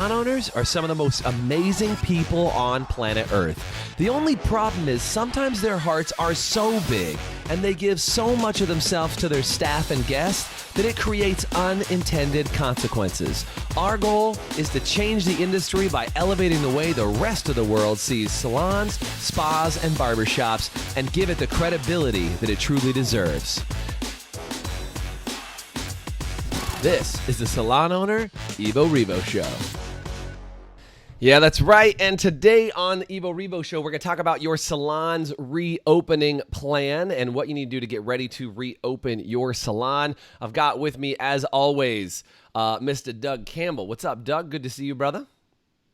Owners are some of the most amazing people on planet Earth. The only problem is sometimes their hearts are so big and they give so much of themselves to their staff and guests that it creates unintended consequences. Our goal is to change the industry by elevating the way the rest of the world sees salons, spas, and barbershops and give it the credibility that it truly deserves. This is the Salon Owner Evo Revo Show. Yeah, that's right. And today on the Evo Revo Show, we're going to talk about your salon's reopening plan and what you need to do to get ready to reopen your salon. I've got with me, as always, Mr. Doug Campbell. What's up, Doug? Good to see you, brother.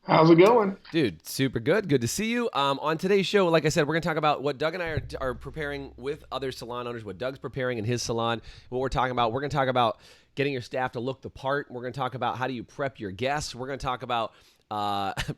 How's it going? Dude, super good. Good to see you. On today's show, like I said, we're going to talk about what Doug and I are preparing with other salon owners, what Doug's preparing in his salon, what we're talking about. We're going to talk about getting your staff to look the part. We're going to talk about how do you prep your guests. We're going to talk about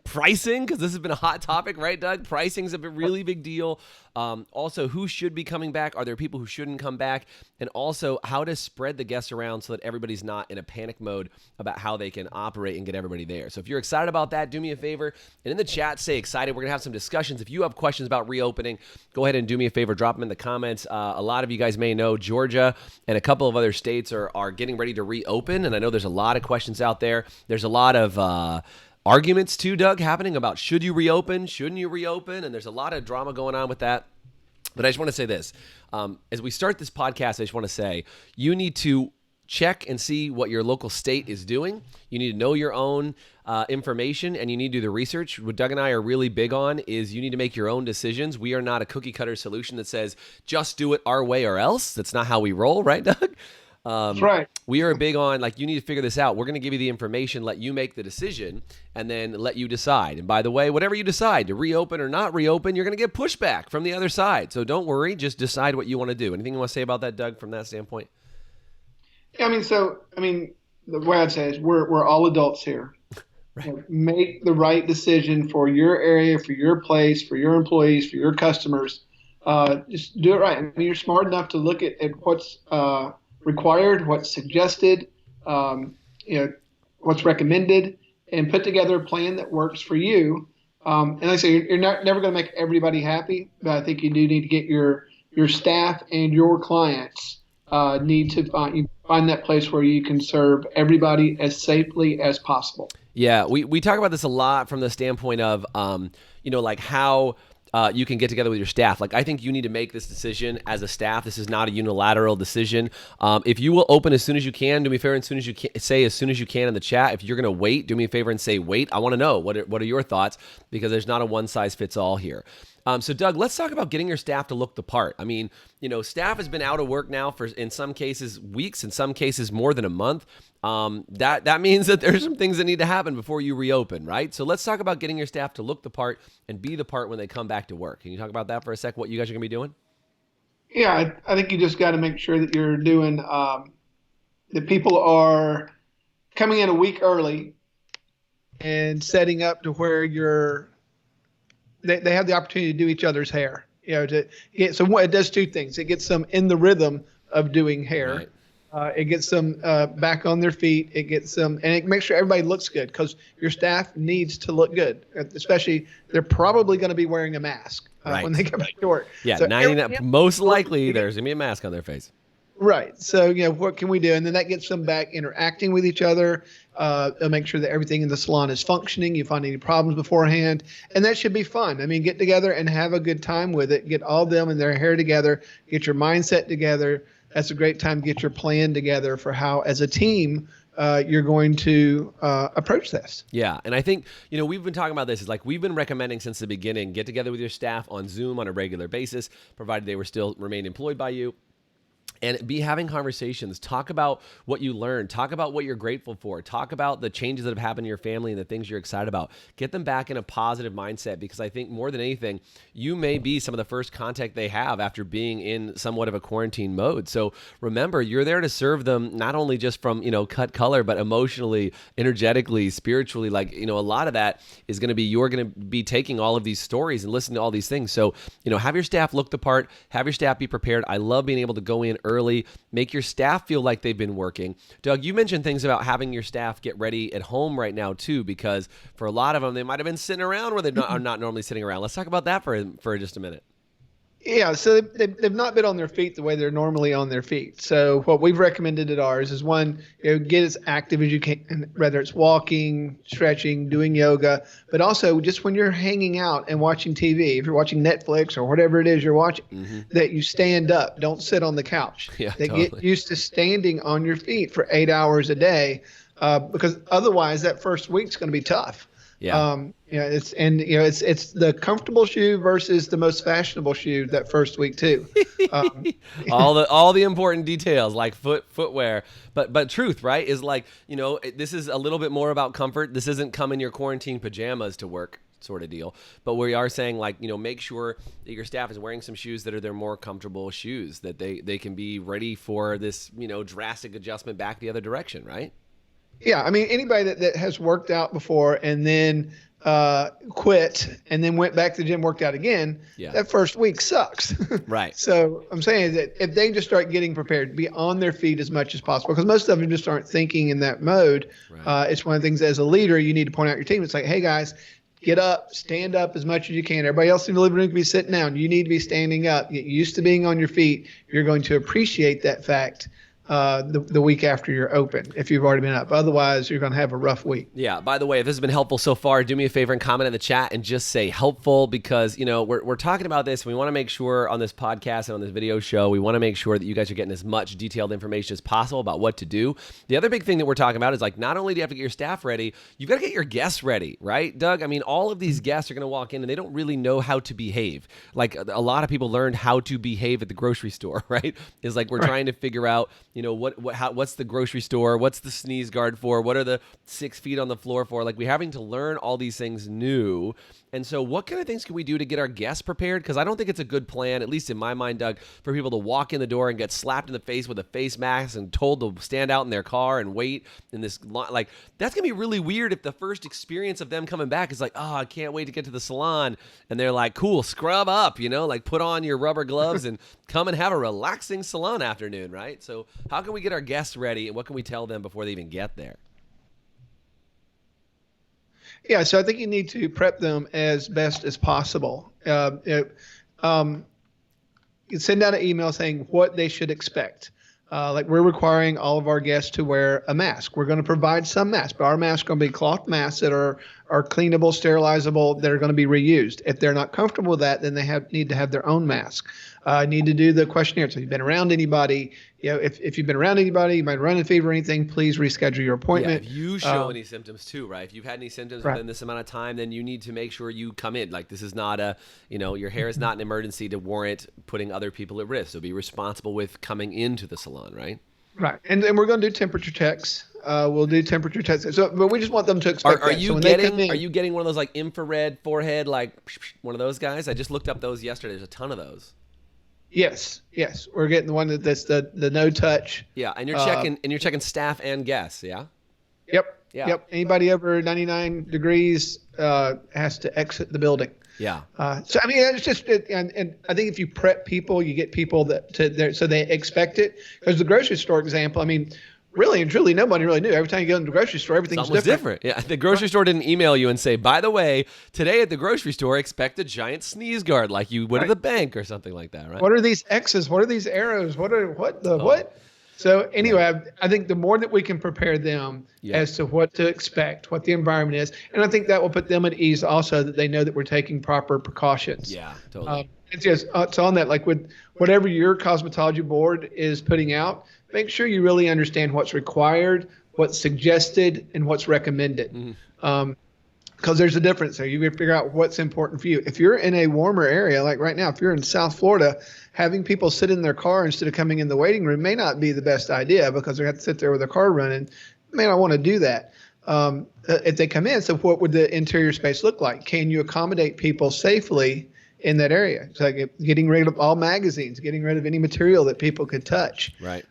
pricing, because this has been a hot topic, right, Doug? Pricing is a really big deal. Also, who should be coming back? Are there people who shouldn't come back? And also, how to spread the guests around so that everybody's not in a panic mode about how they can operate and get everybody there. So if you're excited about that, do me a favor and in the chat say excited. We're gonna have some discussions. If you have questions about reopening, go ahead and do me a favor, drop them in the comments. A lot of you guys may know Georgia and a couple of other states are getting ready to reopen, and I know there's a lot of questions out there. There's a lot of arguments too, Doug, happening about should you reopen, shouldn't you reopen, and there's a lot of drama going on with that. But I just want to say this. As we start this podcast, I just want to say you need to check and see what your local state is doing. You need to know your own information, and you need to do the research. What Doug and I are really big on is you need to make your own decisions. We are not a cookie cutter solution that says just do it our way or else. That's not how we roll, right, Doug? That's right. We are big on, like, you need to figure this out. We're going to give you the information, let you make the decision, and then let you decide. And by the way, whatever you decide, to reopen or not reopen, you're going to get pushback from the other side. So don't worry. Just decide what you want to do. Anything you want to say about that, Doug, from that standpoint? Yeah, the way I'd say is we're all adults here. Right. You know, make the right decision for your area, for your place, for your employees, for your customers. Just do it right. I mean, you're smart enough to look at what's required, what's suggested, what's recommended, and put together a plan that works for you. And like I say, you're never going to make everybody happy, but I think you do need to get your staff and your clients need to find that place where you can serve everybody as safely as possible. Yeah, we talk about this a lot from the standpoint of, like how you can get together with your staff. Like, I think you need to make this decision as a staff. This is not a unilateral decision. If you will open as soon as you can, do me a favor, as soon as you can, say as soon as you can in the chat. If you're going to wait, do me a favor and say wait. I want to know what are your thoughts, because there's not a one size fits all here. So Doug, let's talk about getting your staff to look the part. I mean, staff has been out of work now for, in some cases, weeks, in some cases more than a month. That means that there's some things that need to happen before you reopen, right? So let's talk about getting your staff to look the part and be the part when they come back to work. Can you talk about that for a sec, what you guys are going to be doing? Yeah, I think you just got to make sure that you're doing, that people are coming in a week early and setting up to where they have the opportunity to do each other's hair. So it does two things. It gets them in the rhythm of doing hair. Right. It gets them back on their feet. It gets them, and it makes sure everybody looks good, because your staff needs to look good. Especially, they're probably going to be wearing a mask when they come back to work. Yeah, so 99, most likely there's going to be a mask on their face. Right. So, what can we do? And then that gets them back interacting with each other. Make sure that everything in the salon is functioning. You find any problems beforehand. And that should be fun. I mean, get together and have a good time with it. Get all of them and their hair together. Get your mindset together. That's a great time to get your plan together for how, as a team, you're going to approach this. Yeah. And I think, we've been talking about this. It's like we've been recommending since the beginning, get together with your staff on Zoom on a regular basis, provided they were still remain employed by you. And be having conversations. Talk about what you learned. Talk about what you're grateful for. Talk about the changes that have happened in your family and the things you're excited about. Get them back in a positive mindset, because I think more than anything, you may be some of the first contact they have after being in somewhat of a quarantine mode. So remember, you're there to serve them, not only just from, cut color, but emotionally, energetically, spiritually. Like, a lot of that is going to be, you're going to be taking all of these stories and listening to all these things. So, have your staff look the part, have your staff be prepared. I love being able to go in early, make your staff feel like they've been working. Doug, you mentioned things about having your staff get ready at home right now too, because for a lot of them, they might have been sitting around where are not normally sitting around. Let's talk about that for just a minute. Yeah, so they've not been on their feet the way they're normally on their feet. So what we've recommended at ours is one, get as active as you can, whether it's walking, stretching, doing yoga, but also just when you're hanging out and watching TV, if you're watching Netflix or whatever it is you're watching, that you stand up, don't sit on the couch. Yeah, They totally. get used to standing on your feet for 8 hours a day, because otherwise that first week's going to be tough. Yeah. It's the comfortable shoe versus the most fashionable shoe that first week too. all the important details like footwear, but truth, right, is like, this is a little bit more about comfort. This isn't come in your quarantine pajamas to work sort of deal, but we are saying like, make sure that your staff is wearing some shoes that are their more comfortable shoes, that they can be ready for this, drastic adjustment back the other direction, right? Yeah, I mean, anybody that has worked out before and then quit and then went back to the gym, worked out again, that first week sucks. Right. So I'm saying that if they just start getting prepared, be on their feet as much as possible, because most of them just aren't thinking in that mode. Right. It's one of the things as a leader you need to point out your team. It's like, hey guys, get up, stand up as much as you can. Everybody else in the living room can be sitting down. You need to be standing up. Get used to being on your feet. You're going to appreciate that fact the week after you're open, if you've already been up. Otherwise, you're going to have a rough week. Yeah. By the way, if this has been helpful so far, do me a favor and comment in the chat and just say helpful, because, we're talking about this. And we want to make sure on this podcast and on this video show, we want to make sure that you guys are getting as much detailed information as possible about what to do. The other big thing that we're talking about is like, not only do you have to get your staff ready, you've got to get your guests ready, right, Doug? I mean, all of these guests are going to walk in and they don't really know how to behave. Like a lot of people learned how to behave at the grocery store, right? Is like we're trying to figure out, what's the grocery store? What's the sneeze guard for? What are the 6 feet on the floor for? Like, we're having to learn all these things new. And so what kind of things can we do to get our guests prepared? Because I don't think it's a good plan, at least in my mind, Doug, for people to walk in the door and get slapped in the face with a face mask and told to stand out in their car and wait in this line. Like, that's going to be really weird if the first experience of them coming back is like, oh, I can't wait to get to the salon. And they're like, cool, scrub up, like put on your rubber gloves and come and have a relaxing salon afternoon, right? So how can we get our guests ready, and what can we tell them before they even get there? Yeah, so I think you need to prep them as best as possible. You send out an email saying what they should expect. Like, we're requiring all of our guests to wear a mask. We're going to provide some masks, but our masks are going to be cloth masks that are cleanable, sterilizable, that are going to be reused. If they're not comfortable with that, then they need to have their own mask. Need to do the questionnaire. So if you've been around anybody, if you've been around anybody, you might run a fever or anything, please reschedule your appointment. Yeah, if you show any symptoms too, right? If you've had any symptoms within this amount of time, then you need to make sure you come in. Like, this is not your hair is not an emergency to warrant putting other people at risk. So be responsible with coming into the salon, right? Right. And we're going to do temperature checks. We'll do temperature tests. So, but we just want them to expect are that. you getting one of those like infrared forehead, like one of those guys? I just looked up those yesterday. There's a ton of those. Yes. We're getting the one that's the no touch. Yeah, and you're checking staff and guests, yeah? Yep. Anybody over 99 degrees has to exit the building. Yeah. So I mean, it's just, and I think if you prep people, you get people so they expect it. Because the grocery store example, I mean, really and truly, nobody really knew. Every time you go into the grocery store, everything's different. Yeah, the grocery store didn't email you and say, by the way, today at the grocery store, expect a giant sneeze guard like you would at the bank or something like that, right? What are these X's? What are these arrows? What? So anyway, I think the more that we can prepare them as to what to expect, what the environment is, and I think that will put them at ease also, that they know that we're taking proper precautions. Yeah, totally. It's just it's on that, like with whatever your cosmetology board is putting out, make sure you really understand what's required, what's suggested, and what's recommended. Mm-hmm. Because there's a difference there. You can figure out what's important for you. If you're in a warmer area, like right now, if you're in South Florida, having people sit in their car instead of coming in the waiting room may not be the best idea, because they're going to sit there with their car running. May not want to do that. If they come in, so what would the interior space look like? Can you accommodate people safely in that area? It's like getting rid of all magazines, getting rid of any material that people could touch. Right.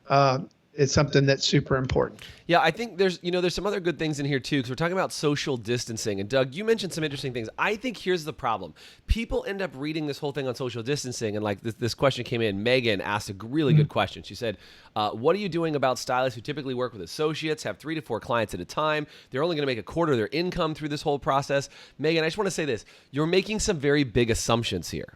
is something that's super important. Yeah, I think there's some other good things in here too, because we're talking about social distancing. And Doug, you mentioned some interesting things. I think here's the problem: people end up reading this whole thing on social distancing, and like this question came in. Megan asked a really good question. She said, "What are you doing about stylists who typically work with associates, have 3 to 4 clients at a time? They're only going to make a quarter of their income through this whole process." Megan, I just want to say this: you're making some very big assumptions here,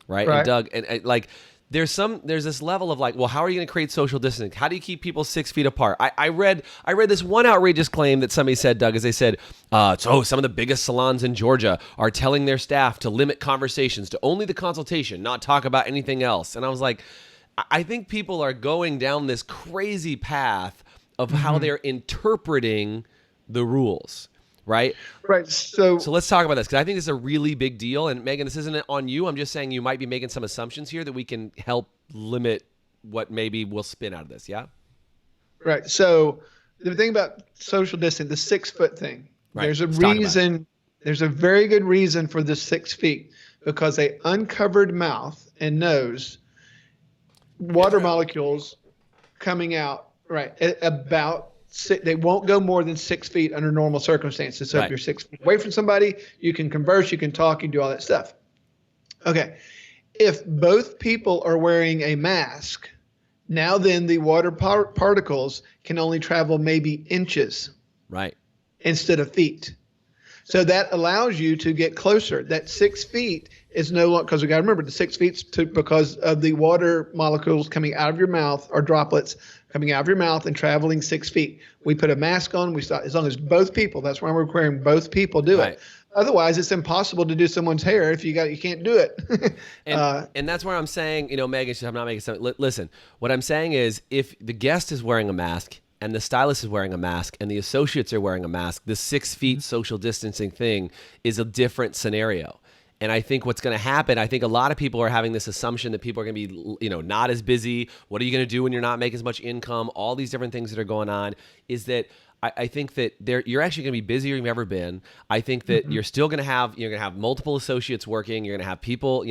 right? And Doug, and like. There's this level of like, well, how are you going to create social distancing? How do you keep people 6 feet apart? I read this one outrageous claim that somebody said, Doug, is they said, some of the biggest salons in Georgia are telling their staff to limit conversations to only the consultation, not talk about anything else. And I was like, I think people are going down this crazy path of how they're interpreting the rules. Right. So let's talk about this, because I think this is a really big deal. And Megan, this isn't on you. I'm just saying you might be making some assumptions here that we can help limit what maybe will spin out of this. Yeah. Right. So the thing about social distancing, the 6 foot thing, there's a reason. There's a very good reason for the 6 feet, because a uncovered mouth and nose, water molecules coming out about. They won't go more than 6 feet under normal circumstances. So if you're 6 feet away from somebody, you can converse, you can talk, you can do all that stuff. Okay. If both people are wearing a mask, now then the water particles can only travel maybe inches. Right. Instead of feet. So that allows you to get closer. That 6 feet is no longer, because we got to remember the 6 feet because of the water molecules coming out of your mouth, or droplets coming out of your mouth and traveling 6 feet. We put a mask on. We stop, as long as both people. That's why we're requiring both people do it. Otherwise, it's impossible to do someone's hair if you can't do it. and that's where I'm saying, Megan, I'm not making something. Listen, what I'm saying is, if the guest is wearing a mask, and the stylist is wearing a mask, and the associates are wearing a mask, the 6 feet social distancing thing is a different scenario. And I think what's going to happen, I think a lot of people are having this assumption that people are going to be, not as busy. What are you going to do when you're not making as much income? All these different things that are going on, is that I think that you're actually going to be busier than you've ever been. I think that you're still going to have multiple associates working. You're going to have people,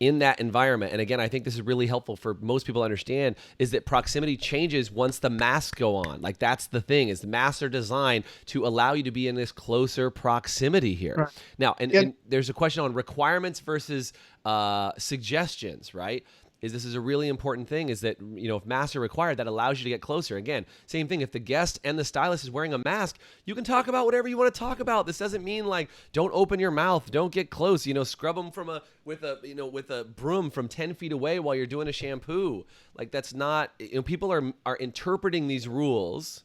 in that environment. And again, I think this is really helpful for most people to understand, is that proximity changes once the masks go on. Like, that's the thing, is the masks are designed to allow you to be in this closer proximity here. Right. Now, and there's a question on requirements versus suggestions, right? This is a really important thing, is that, if masks are required, that allows you to get closer. Again, same thing. If the guest and the stylist is wearing a mask, you can talk about whatever you want to talk about. This doesn't mean like, don't open your mouth, don't get close, scrub them with a broom from 10 feet away while you're doing a shampoo. Like, that's not, people are interpreting these rules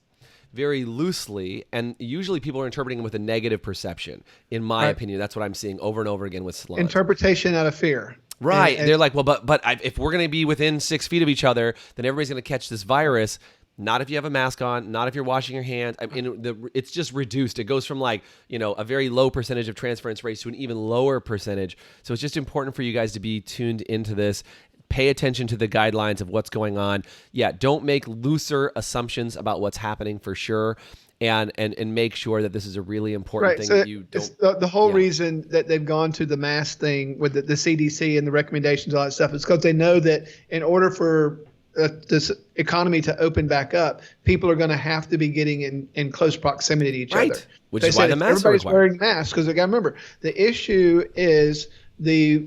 very loosely, and usually people are interpreting them with a negative perception. In my opinion, that's what I'm seeing over and over again with salons. Interpretation out of fear. Right. And they're like, well, but if we're going to be within 6 feet of each other, then everybody's going to catch this virus. Not if you have a mask on, not if you're washing your hands. I mean, it's just reduced. It goes from like, a very low percentage of transference rates to an even lower percentage. So it's just important for you guys to be tuned into this. Pay attention to the guidelines of what's going on. Yeah, don't make looser assumptions about what's happening, for sure. And make sure that this is a really important thing, that you don't. The whole reason that they've gone to the mask thing with the CDC and the recommendations, all that stuff, is because they know that in order for this economy to open back up, people are going to have to be getting in close proximity to each other. Which is why the masks are required. Everybody's wearing masks, because again, remember, the issue is the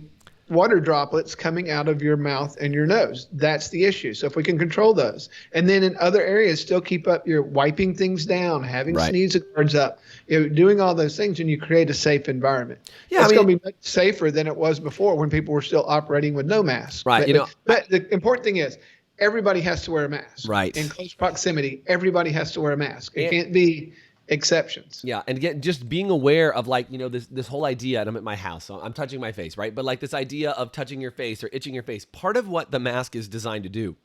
water droplets coming out of your mouth and your nose. That's the issue. So if we can control those, and then in other areas, still keep up your wiping things down, having sneeze guards up, doing all those things, and you create a safe environment. Yeah, it's going to be much safer than it was before, when people were still operating with no mask. Right. But the important thing is, everybody has to wear a mask. Right. In close proximity, everybody has to wear a mask. It can't be exceptions. Yeah, and again, just being aware of this whole idea, and I'm at my house, so I'm touching my face, right? But like this idea of touching your face or itching your face, part of what the mask is designed to do,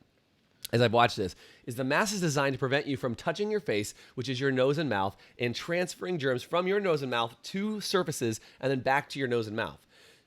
as I've watched this, is the mask is designed to prevent you from touching your face, which is your nose and mouth, and transferring germs from your nose and mouth to surfaces and then back to your nose and mouth.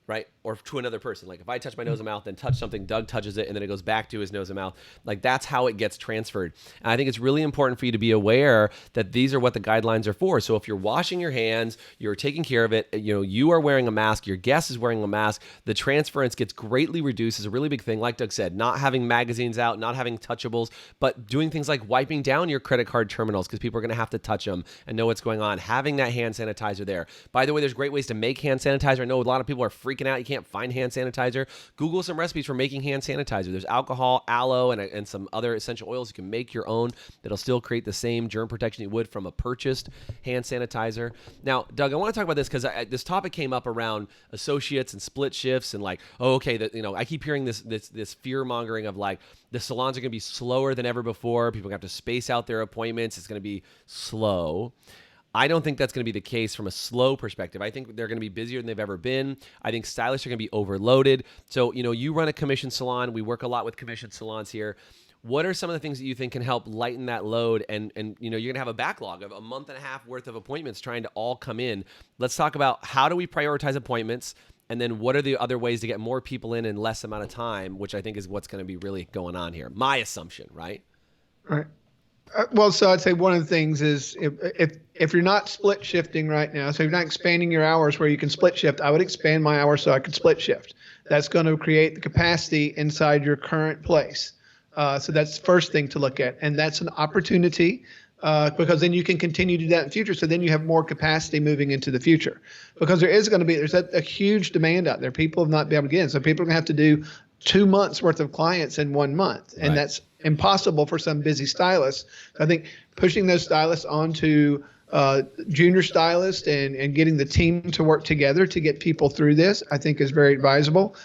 right? Or to another person. Like if I touch my nose and mouth, then touch something, Doug touches it, and then it goes back to his nose and mouth. Like that's how it gets transferred. And I think it's really important for you to be aware that these are what the guidelines are for. So if you're washing your hands, you're taking care of it, you are wearing a mask, your guest is wearing a mask, the transference gets greatly reduced is a really big thing. Like Doug said, not having magazines out, not having touchables, but doing things like wiping down your credit card terminals because people are going to have to touch them and know what's going on. Having that hand sanitizer there. By the way, there's great ways to make hand sanitizer. I know a lot of people are freaking out. You can't find hand sanitizer. Google some recipes for making hand sanitizer. There's alcohol, aloe, and some other essential oils. You can make your own that'll still create the same germ protection you would from a purchased hand sanitizer. Now, Doug, I want to talk about this because this topic came up around associates and split shifts and like, oh, okay, I keep hearing this fear mongering of like the salons are going to be slower than ever before. People have to space out their appointments. It's going to be slow. I don't think that's going to be the case from a slow perspective. I think they're going to be busier than they've ever been. I think stylists are going to be overloaded. So, you run a commission salon. We work a lot with commission salons here. What are some of the things that you think can help lighten that load? And you're going to have a backlog of a month and a half worth of appointments trying to all come in. Let's talk about how do we prioritize appointments? And then what are the other ways to get more people in less amount of time, which I think is what's going to be really going on here. My assumption, right? Right. Well, so I'd say one of the things is if you're not split shifting right now, so you're not expanding your hours where you can split shift, I would expand my hours so I could split shift. That's going to create the capacity inside your current place. So that's the first thing to look at. And that's an opportunity because then you can continue to do that in the future. So then you have more capacity moving into the future because there's a huge demand out there. People have not been able to get in. So people are going to have to do 2 months worth of clients in 1 month. And that's impossible for some busy stylists. I think pushing those stylists onto junior stylists and getting the team to work together to get people through this, I think is very advisable.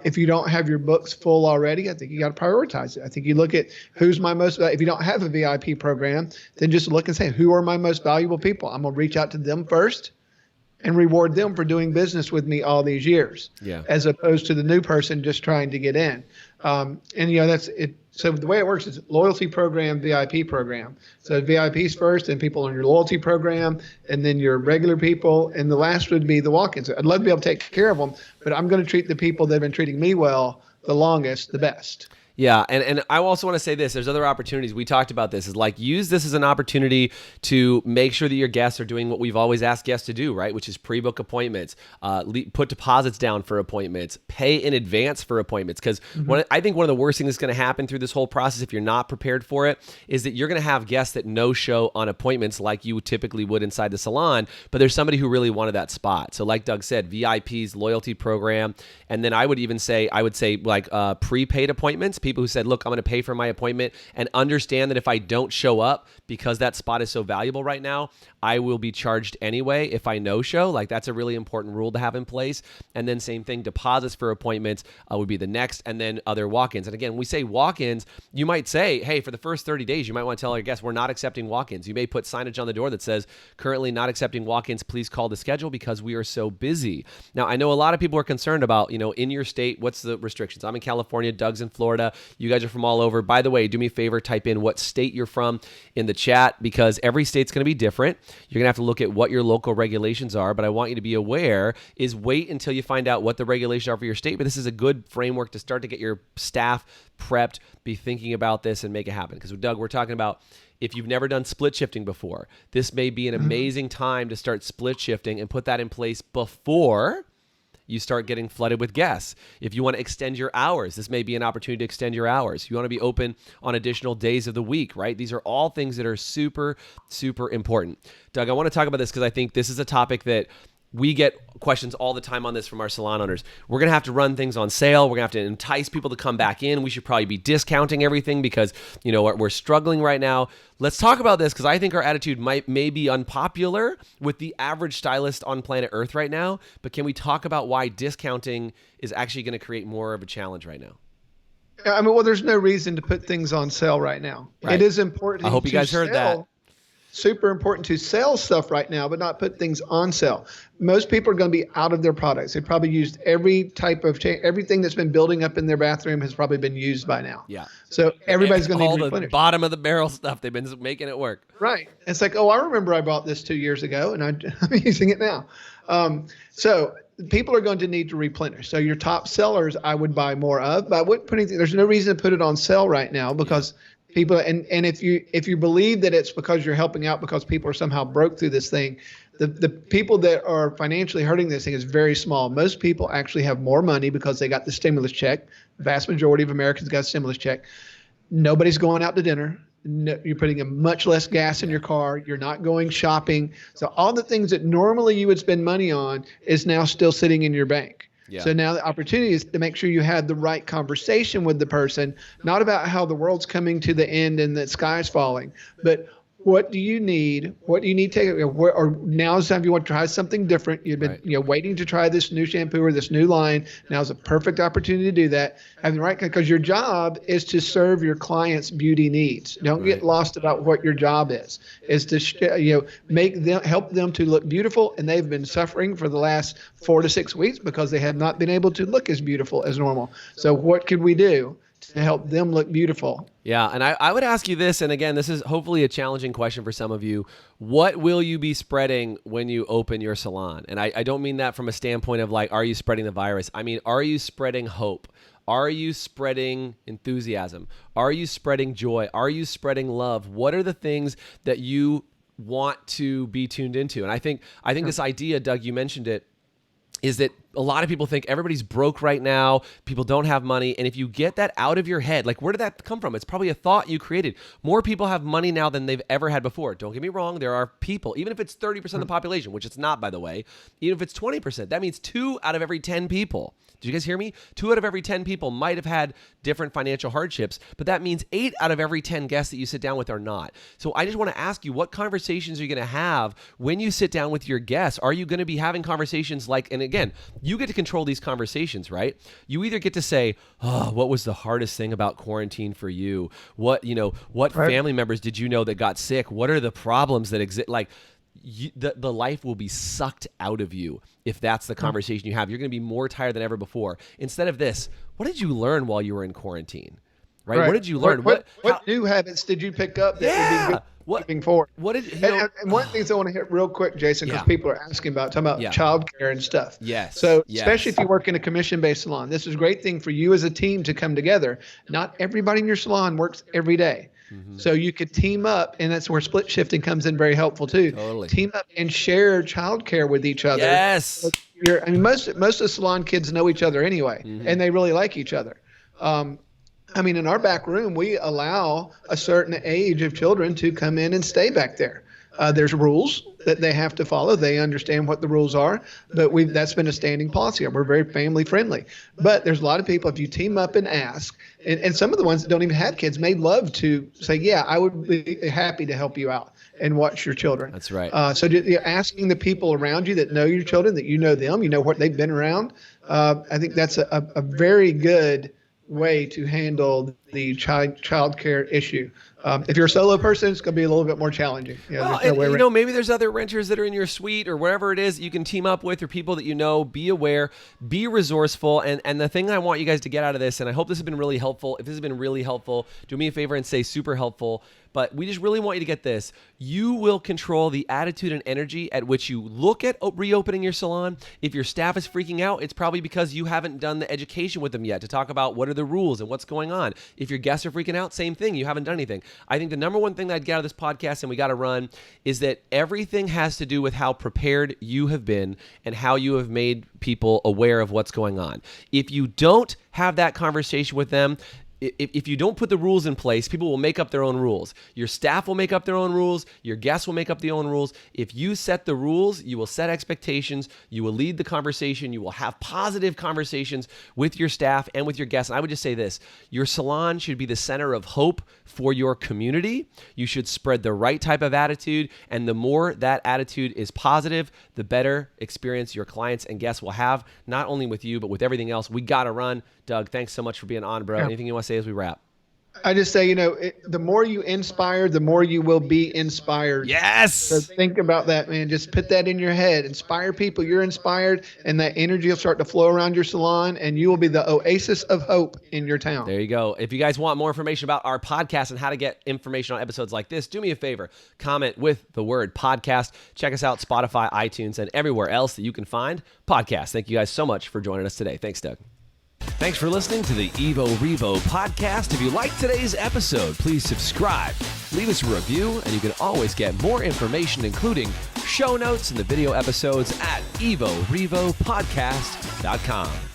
If you don't have your books full already, I think you got to prioritize it. I think you look at who's my most, if you don't have a VIP program, then just look and say, who are my most valuable people? I'm going to reach out to them first and reward them for doing business with me all these years, as opposed to the new person just trying to get in. That's it. So the way it works is loyalty program, VIP program. So VIPs first, and people on your loyalty program, and then your regular people, and the last would be the walk-ins. I'd love to be able to take care of them, but I'm going to treat the people that have been treating me well the longest, the best. Yeah, and I also want to say this. There's other opportunities. We talked about this. Is like use this as an opportunity to make sure that your guests are doing what we've always asked guests to do, right? Which is pre-book appointments, put deposits down for appointments, pay in advance for appointments. Because I think one of the worst things that's going to happen through this whole process, if you're not prepared for it, is that you're going to have guests that no-show on appointments like you typically would inside the salon, but there's somebody who really wanted that spot. So like Doug said, VIPs, loyalty program, and then I would say like prepaid appointments, people who said, look, I'm going to pay for my appointment and understand that if I don't show up because that spot is so valuable right now, I will be charged anyway if I no-show. Like that's a really important rule to have in place. And then same thing, deposits for appointments would be the next, and then other walk-ins. And again, when we say walk-ins, you might say, hey, for the first 30 days, you might want to tell your guests, we're not accepting walk-ins. You may put signage on the door that says, currently not accepting walk-ins, please call the schedule because we are so busy. Now, I know a lot of people are concerned about, in your state, what's the restrictions? I'm in California, Doug's in Florida. You guys are from all over. By the way, do me a favor, type in what state you're from in the chat because every state's going to be different. You're going to have to look at what your local regulations are, but I want you to be aware is wait until you find out what the regulations are for your state. But this is a good framework to start to get your staff prepped, be thinking about this and make it happen. Because Doug, we're talking about if you've never done split shifting before, this may be an amazing time to start split shifting and put that in place before you start getting flooded with guests. If you want to extend your hours, this may be an opportunity to extend your hours. You want to be open on additional days of the week, right? These are all things that are super, super important. Doug, I want to talk about this because I think this is a topic that we get questions all the time on this from our salon owners. We're going to have to run things on sale. We're going to have to entice people to come back in. We should probably be discounting everything because, we're struggling right now. Let's talk about this because I think our attitude may be unpopular with the average stylist on planet Earth right now. But can we talk about why discounting is actually going to create more of a challenge right now? There's no reason to put things on sale right now. Right. It is important. I hope you guys heard that. Super important to sell stuff right now, but not put things on sale. Most people are going to be out of their products. They've probably used every type of everything that's been building up in their bathroom has probably been used by now. Yeah. So everybody's going to need all replenished. The bottom of the barrel stuff. They've been making it work. Right. It's like, oh, I remember I bought this 2 years ago and I'm using it now. So people are going to need to replenish. So your top sellers, I would buy more of, but I wouldn't put anything. There's no reason to put it on sale right now because people, and if you believe that it's because you're helping out because people are somehow broke through this thing, the people that are financially hurting this thing is very small. Most people actually have more money because they got the stimulus check. The vast majority of Americans got a stimulus check. Nobody's going out to dinner. No, you're putting in much less gas in your car. You're not going shopping. So all the things that normally you would spend money on is now still sitting in your bank. Yeah. So now the opportunity is to make sure you had the right conversation with the person, not about how the world's coming to the end and the sky's falling, but what do you need? What do you need to take? Or now's the time you want to try something different. You've been waiting to try this new shampoo or this new line. Now's a perfect opportunity to do that. Having the right, because your job is to serve your clients' beauty needs. Don't get lost about what your job is to make them, help them to look beautiful. And they've been suffering for the last 4 to 6 weeks because they have not been able to look as beautiful as normal. So what could we do to help them look beautiful? Yeah, and I would ask you this, and again, this is hopefully a challenging question for some of you. What will you be spreading when you open your salon? And I don't mean that from a standpoint of like, are you spreading the virus? I mean, are you spreading hope? Are you spreading enthusiasm? Are you spreading joy? Are you spreading love? What are the things that you want to be tuned into? And I think this idea, Doug, you mentioned it, is that a lot of people think everybody's broke right now. People don't have money. And if you get that out of your head, like where did that come from? It's probably a thought you created. More people have money now than they've ever had before. Don't get me wrong. There are people, even if it's 30% of the population, which it's not, by the way, even if it's 20%, that means 2 out of every 10 people. Did you guys hear me? 2 out of every 10 people might have had different financial hardships, but that means 8 out of every 10 guests that you sit down with are not. So I just want to ask you, what conversations are you going to have when you sit down with your guests? Are you going to be having conversations like, and again, you get to control these conversations, right? You either get to say, oh, what was the hardest thing about quarantine for you? What family members did you know that got sick? What are the problems that exist? Like, the life will be sucked out of you if that's the conversation you have. You're going to be more tired than ever before. Instead of this, what did you learn while you were in quarantine? Right? What did you learn? What new habits did you pick up that would be good moving forward? What did and one of the things I want to hit real quick, Jason, because people are asking about talking about childcare and stuff. Yes. So especially if you work in a commission-based salon, this is a great thing for you as a team to come together. Not everybody in your salon works every day. Mm-hmm. So you could team up, and that's where split shifting comes in very helpful too. Totally. Team up and share childcare with each other. Yes. Most of the salon kids know each other anyway, and they really like each other. In our back room, we allow a certain age of children to come in and stay back there. There's rules that they have to follow. They understand what the rules are, but that's been a standing policy. We're very family friendly. But there's a lot of people, if you team up and ask, and some of the ones that don't even have kids may love to say, yeah, I would be happy to help you out and watch your children. That's right. So you're asking the people around you that know your children, that you know them, you know what they've been around. I think that's a very good way to handle the child care issue. If you're a solo person, it's going to be a little bit more challenging. Maybe there's other renters that are in your suite or wherever it is you can team up with, or people that you know. Be aware, be resourceful, and the thing I want you guys to get out of this, and I hope this has been really helpful. If this has been really helpful, do me a favor and say super helpful. But we just really want you to get this. You will control the attitude and energy at which you look at reopening your salon. If your staff is freaking out, it's probably because you haven't done the education with them yet to talk about what are the rules and what's going on. If your guests are freaking out, same thing. You haven't done anything. I think the number one thing that I'd get out of this podcast, and we got to run, is that everything has to do with how prepared you have been and how you have made people aware of what's going on. If you don't have that conversation with them, if you don't put the rules in place, people will make up their own rules. Your staff will make up their own rules. Your guests will make up their own rules. If you set the rules, you will set expectations. You will lead the conversation. You will have positive conversations with your staff and with your guests. And I would just say this, your salon should be the center of hope for your community. You should spread the right type of attitude. And the more that attitude is positive, the better experience your clients and guests will have, not only with you, but with everything else. We got to run. Doug, thanks so much for being on, bro. Anything you want to say as we wrap? I just say, the more you inspire, the more you will be inspired. So Yes. think about that, man. Just put that in your head. Inspire people. You're inspired, and that energy will start to flow around your salon, and you will be the oasis of hope in your town. There you go. If you guys want more information about our podcast and how to get information on episodes like this, do me a favor. Comment with the word podcast. Check us out, Spotify, iTunes, and everywhere else that you can find podcasts. Thank you guys so much for joining us today. Thanks, Doug. Thanks for listening to the Evo Revo podcast. If you liked today's episode, please subscribe, leave us a review, and you can always get more information, including show notes and the video episodes at evorevopodcast.com.